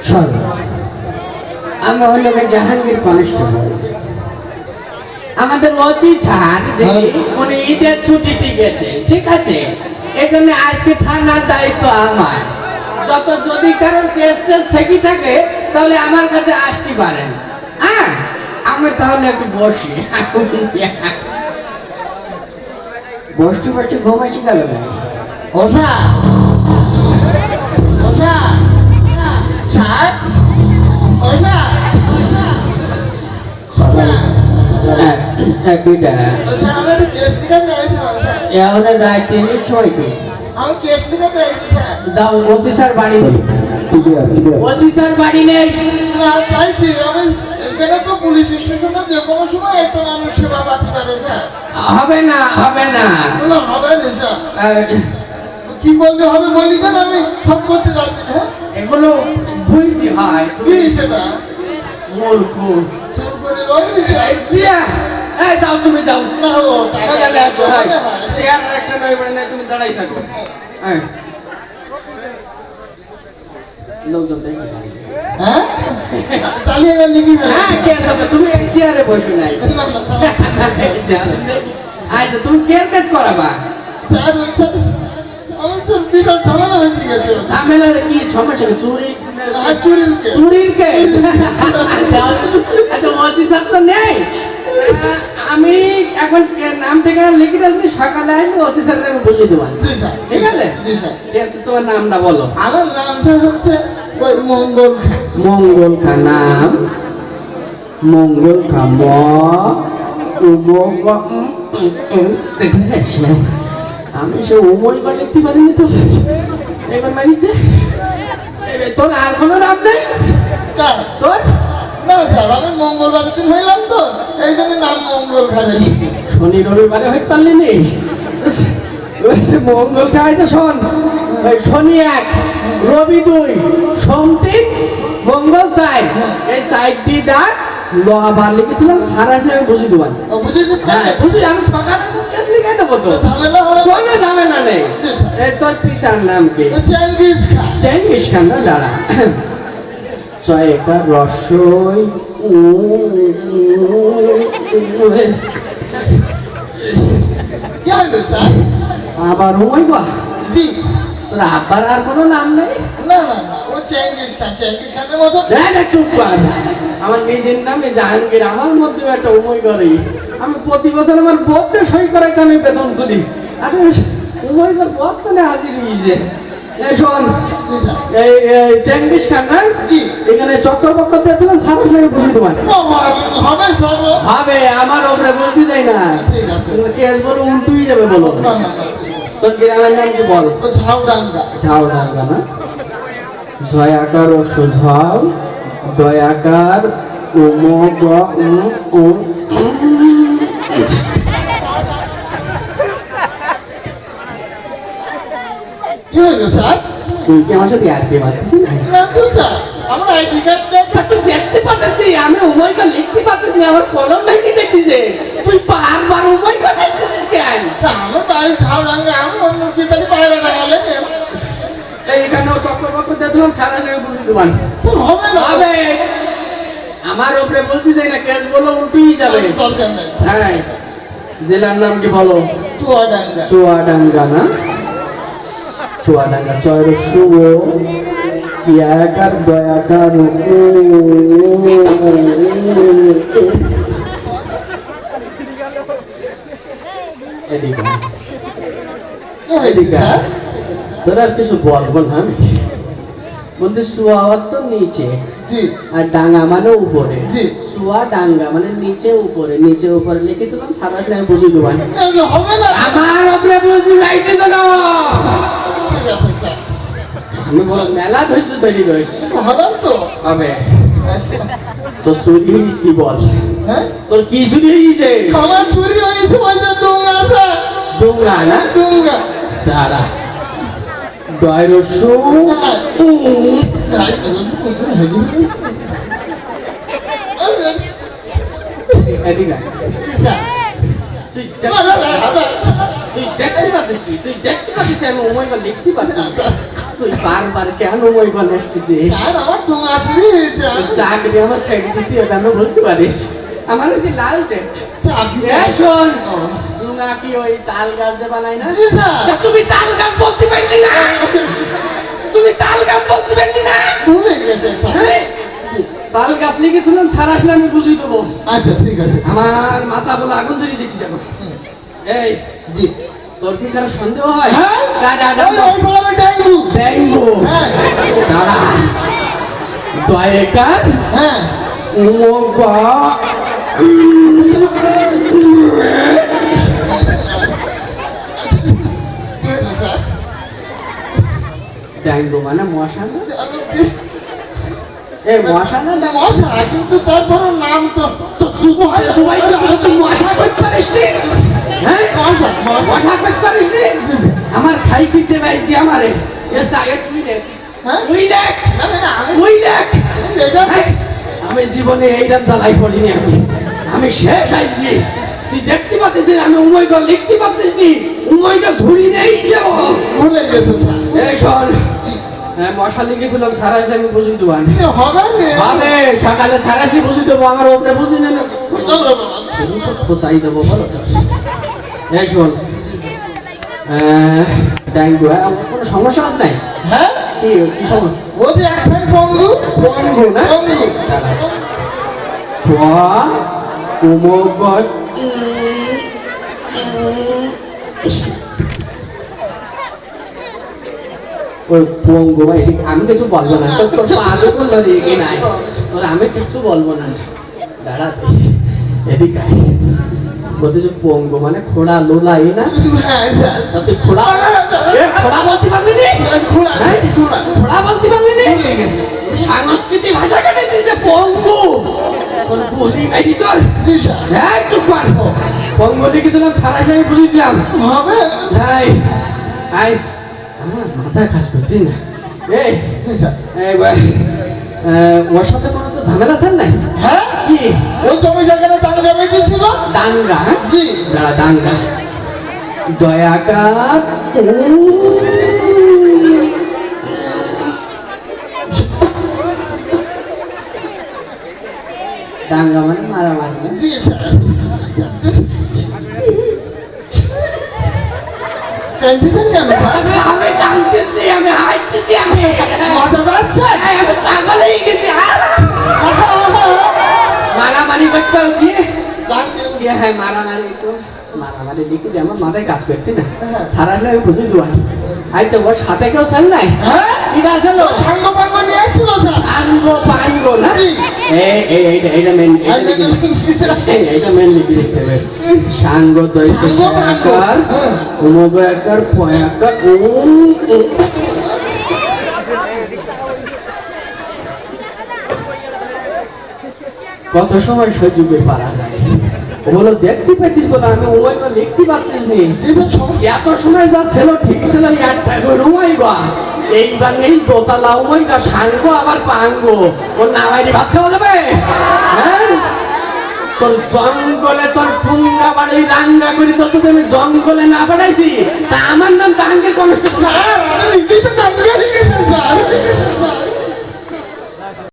শোন, আমি হলো জাহাঙ্গীর কনস্টেবল। আমাদের ওসি স্যার যে উনি ঈদের ছুটিতে গেছে, ঠিক আছে, এই জন্য আজকে থানার দায়িত্ব আমার। যত যদি কারোর কেস টেস থেকে থাকে তাহলে আমার কাছে আসতে পারেন। হ্যাঁ, আমি তাহলে একটু বসি। বসতে বসতে ঘুমাইছি গেল না। ওষা ওষা স্যার, ওষা যাও, ওসি স্যার বাড়ি নেই। ওসি স্যার বাড়ি নেই। তাই কি আমি এখানে তো পুলিশ স্টেশনে যে কোনো সময় একটা মানুষ সেবা পাতে পারে স্যার। হবে না, হবে না, হবে না স্যার। কি বলতে হবে বলি কেন, আমি সব করতে রাজি। হ্যাঁ, এগুলো ভুলতে হয়। কি সেটা মূর্খ। চুপ করে রয়েছে। যাও, তুমি যাও। না ও সকালে আসো। চেয়ার একটা নয় মানে না, তুমি দাঁড়াই থাকো। হ্যাঁ, লোকজন দেখবে। হ্যাঁ, তাহলে এবার লিখি হ্যাঁ, কে আছে? তুমি এই চেয়ারে বসে নাই। আচ্ছা, তুমি কে কাজ করাবা? স্যার ওই স্যার আমার স্যার বিরাট ঝামেলা হয়ে গেছে। ঝামেলা কি সমস্যা? চুরি চুরির চুরির কে? আচ্ছা, ওসি স্যার তো নেই। আমি এখন নাম ঠিকানা লিখে রাখছি, সকালে আসলে ওসি স্যার আমি বুঝিয়ে দেবো। জি স্যার, ঠিক আছে। জি স্যার। তোমার নামটা বলো। আমার নাম স্যার হচ্ছে ওই মঙ্গল খা। মঙ্গল খা। নাম মঙ্গল খা। আমি সে উময় বা লিখতে পারিনি তো। এবার মারিছে। তোর আর কোনো নাম নেই? তোর না স্যার, আমি মঙ্গলবারের দিন হইলাম তো, এই জন্য নাম মঙ্গল খা রেখেছি। শনি রবিবারে হইতে পারলি নি? মঙ্গল খাই তো শোন, শনি 1, রবি 2, সোম 3, মঙ্গল 4, এই 4টি দাগ আবার লিখেছিলাম। সারা আমি বুঝি দেবেন। হ্যাঁ, বুঝি। আমি সকালে লিখে দেবো তো। ঝামেলা হবে? কোনো ঝামেলা নেই। তোর পিতার নাম কি? Genghis Khan. চেঙ্গিস খান না? দাঁড়া। চয়কার রসই কি হলো স্যার? আবার ওই বা জি। তোর আব্বার আর কোনো নাম নেই? না না না, ও চেঙ্গিস খান। চেঙ্গিস খানের মতো। চুপ কর। আমার নিজের নামে জাহাঙ্গীর, আমার মধ্যে একটা উময় করে। আমি প্রতি বছর আমার বোধে সই করার কারণে বেতন তুলি। আরে উময় কর বস্তানে হাজির হয়েছে। শোন, এই চেঙ্গিস খান না? জি। এখানে চক্কর বক্কর দিয়ে দিলাম, সারা লাগে বুঝি তোমার হবে স্যার? হবে। আমার ওপরে বলতে যাই না। ঠিক আছে। কেস বলো উল্টুই যাবে। বলো না না না, তোর গ্রামের নাম কি? বল। ঝাউডাঙ্গা। ঝাউডাঙ্গা না? জয়াকার ও সুঝাও, দয়াকার কি হলো স্যার? তুই কি আমার সাথে আর কে পাচ্ছিস না? না তো স্যার, আমার আইডি কার্ড দেখা। তুই দেখতে পাচ্ছিস আমি উময়কা লিখতে পাচ্ছিস না? আমার কলম ভেঙে দেখছিস। তুই বারবার উময়কা লিখছিস কেন? আমার বাড়ি ঝাউডাঙ্গা, আমি অন্য কি তাহলে বাইরে লাগালে এইখানেও চক্কর বক্কর দিয়ে দিলাম, সারা জায়গায় বুঝি দেবান। হবে না? হবে। আমার ওপরে বলতে যাই না, কেস বলো উল্টুই যাবে। দরকার নেই। হ্যাঁ, জেলার নাম কি বলো? চুয়াডাঙ্গা। চুয়াডাঙ্গা না? চুয়াডাঙ্গা। চয়ের শুভ ক্রিয়াকার দয়াকার তোর আর কিছু বলবো না। বলতে চুয়াওয়ার তো নিচে, জি। আর ডাঙ্গা মানে উপরে। জি। চুয়া ডাঙ্গা মানে নিচে উপরে। নিচে উপরে লিখে দিলাম, সারা আমি বুঝি দেবান। হবে না? আমার ওপরে বুঝতে যাইতে তো না। ঠিক আছে স্যার। আমি বলো মেলা ধৈর্য ধরি রয়েছে। হবে তো? হবে। আচ্ছা। তো চুরি হইস কি বল? হ্যাঁ, তোর কি চুরি হয়েছে? আমার চুরি হয়েছে ওই যে ডুঙ্গা স্যার। ডুঙ্গা না? ডুঙ্গা। দাঁড়া। ডয়রসু এদিকে তুই দেখতে পাচ্ছিস আমি উময় বা লিখতে পারছি। তুই বারবার কেন মই বলে আসতেছিস স্যার আমার টোঙা চুরি হয়েছে চাকরি আমার সাইড দিতে হবে আমি বলতে পারিস আমার ওই যে লাল টেট চাকরি শোন রুঙা কি ওই তাল গাছ দিয়ে বানাই না জি স্যার তা তুমি তাল গাছ বলতে পারলি না তুমি তাল গাছ বলতে পারলি না ভুলে গেছেন স্যার হ্যাঁ? তাল গাছ লিখে তুললাম সারা আসলে আমি বুঝিয়ে দেবো আচ্ছা ঠিক আছে আমার মাথা বলে আগুন ধরে শিখতে যাবো এই জি তোর কি কারো সন্দেহ হয় হ্যাঁ দাঁড়া ওই বলা ডেঙ্গু ডেঙ্গু হ্যাঁ দাঁড়া দয়েকার হ্যাঁ উমগা স্যার ডেঙ্গু মানে মশা না আমি এ মশা না ডেঙ্গু মশা কিন্তু তারপর নাম তো তো শুভ হয় সবাই তো তুই মশা করতে পারিস নি হ্যাঁ মশা মশা করতে পারিস নি আমার খাই কিনতে পারিস কি আমারে এ সাগে তুই দেখ হ্যাঁ তুই দেখ না না আমি তুই দেখ এটা হ্যাঁ? আমি জীবনে এইরকম জ্বালাই পড়িনি আমি শেষ আইসনি তুই দেখতে পাচ্ছিস আমি উময়কে লিখতে পাচ্ছিস নি উময়কে ঝুড়ি নেই যাবো ভুলে গেছেন স্যার এই শোন হ্যাঁ মশা লিখে দিলাম সারা আমি বুঝি দেবো হবে হবে সকালে সারা বুঝি দেবো আমার ওপরে বুঝি না খোঁচাই দেবো বলো এই শোন ডেঙ্গু কোনো সমস্যা আছে নাই হ্যাঁ কি কি সমস্যা ও যে একটাই বন্ধু বন্ধু না বন্ধু উমগত ওই পঙ্গু ভাই আমি কিছু বলবো না তোর পাগল করলো রেগে নাই তোর আমি কিচ্ছু বলবো না দাঁড়া এদিকে বলতে যে পঙ্গু মানে খোড়া লোলাই না হ্যাঁ স্যার তা তুই খোড়া খোড়া বলতে পারলি নি খোলা হ্যাঁ? খোলা খোড়া বলতে পারলি নি ভুলে গেছে সংস্কৃতি ভাষা কেটে দিয়েছে পঙ্গু তোর বলি বাইরি তোর জি স্যার হ্যাঁ চুপ কর পঙ্গু লিখে দিলাম সারা আমি বুঝে দিলাম হবে এই আই আমার মাথা কাজ করতে না এই জি স্যার এই ভাই ওর সাথে কোনো তো ঝামেলা আছে নাই হ্যাঁ কি ওই জমি জায়গাটা দাঙ্গা বেঁধেছিল দাঙ্গা হ্যাঁ? জি দাঁড়া দাঙ্গা দয়াকার দাঙ্গা মানে মারামারি না? জি স্যার কাঁদছেন কেন স্যার আমি জানতেছি আমি হাসতেছি আমি মজা পাচ্ছেন আমি পাগল হয়ে গেছি মারামারি করতে গিয়ে গিয়ে হ্যাঁ মারামারি তো মারামারি লিখে দিয়ে আমার মাথায় কাজ করছি না সারা আমি বুঝে দেওয়া আচ্ছা ওর সাথে কেউ চাল নাই হ্যাঁ এটা আসলো সাঙ্গ পাঙ্গ নিয়ে আসছিল স্যার পানগো পানগো না জি। এইটা মেন এইটা মেন লিখে দিতে হবে সাঙ্গ দৈত্য সাঙ্গ পাঙ্গ। আকার উমগ আকার পয়াকার কত সময় সহ্য করে পারা যায় ওগুলো দেখতে পাইতিস বলে আমি উময়কে লিখতে পারতিস নি জি স্যার সব এত সময় যা ছিল ঠিক ছিল একটা করে উমাইবা এইবার নেই দোতলা উমাইবা সাঙ্গ আবার পাঙ্গো ওর নামাইরি ভাত খাওয়া যাবে হ্যাঁ তোর জঙ্গলে তোর পুঙ্গা বাড়ি রাঙ্গা করি তো তোকে আমি জঙ্গলে না পাঠাইছি তা আমার নাম জাহাঙ্গীর কনস্টেবল স্যার আমি নিজেই তো দাঙ্গা লিখেছেন স্যার